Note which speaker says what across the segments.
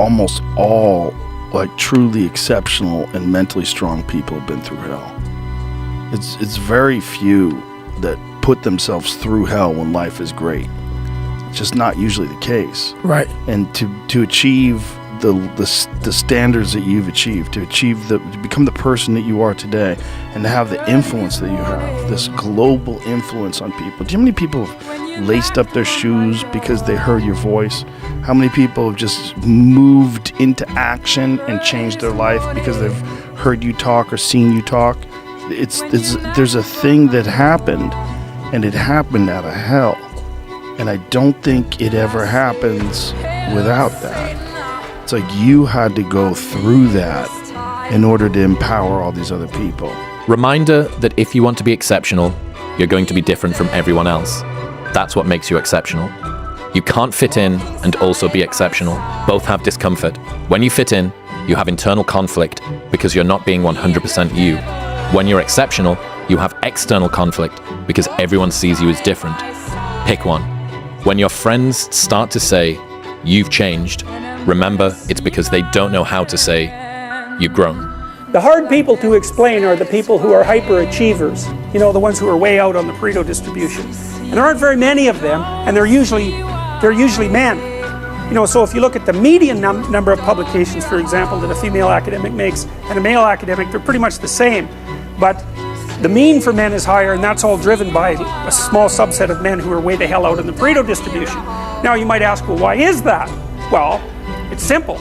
Speaker 1: almost all like truly exceptional and mentally strong people have been through hell. It's very few that put themselves through hell when life is great. It's just not usually the case.
Speaker 2: Right.
Speaker 1: And to achieve the standards that you've achieved, to become the person that you are today, and to have the influence that you have, this global influence on people. Do you know how many people have laced up their shoes because they heard your voice? How many people have just moved into action and changed their life because they've heard you talk or seen you talk? There's a thing that happened, and it happened out of hell. And I don't think it ever happens without that. It's like you had to go through that in order to empower all these other people.
Speaker 3: Reminder that if you want to be exceptional, you're going to be different from everyone else. That's what makes you exceptional. You can't fit in and also be exceptional. Both have discomfort. When you fit in, you have internal conflict because you're not being 100% you. When you're exceptional, you have external conflict because everyone sees you as different. Pick one. When your friends start to say, "You've changed," remember, it's because they don't know how to say, "You've grown."
Speaker 2: The hard people to explain are the people who are hyperachievers. You know, the ones who are way out on the Pareto distribution. And there aren't very many of them, and they're usually men. You know, so if you look at the median number of publications, for example, that a female academic makes and a male academic, they're pretty much the same. But the mean for men is higher, and that's all driven by a small subset of men who are way the hell out in the Pareto distribution. Now you might ask, well, why is that? Well, it's simple.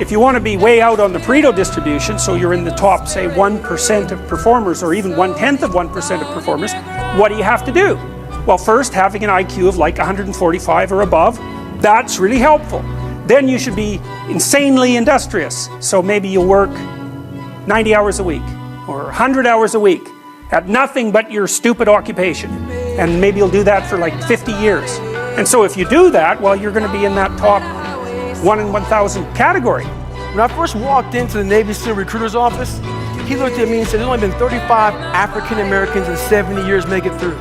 Speaker 2: If you want to be way out on the Pareto distribution, so you're in the top, say, 1% of performers, or even 1/10 of 1% of performers, what do you have to do? Well, first, having an IQ of like 145 or above, that's really helpful. Then you should be insanely industrious. So maybe you work 90 hours a week, or 100 hours a week, at nothing but your stupid occupation. And maybe you'll do that for like 50 years. And so if you do that, well, you're going to be in that top 1 in 1,000 category.
Speaker 4: When I first walked into the Navy SEAL recruiter's office, he looked at me and said, "There's only been 35 African Americans in 70 years make it through."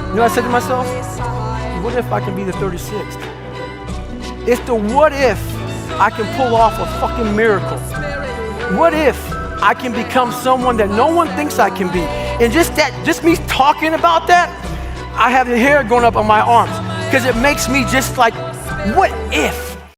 Speaker 4: You know what I said to myself? What if I can be the 36th? It's the what if I can pull off a fucking miracle. What if I can become someone that no one thinks I can be? And just me talking about that, I have the hair going up on my arms, because it makes me just like, what if?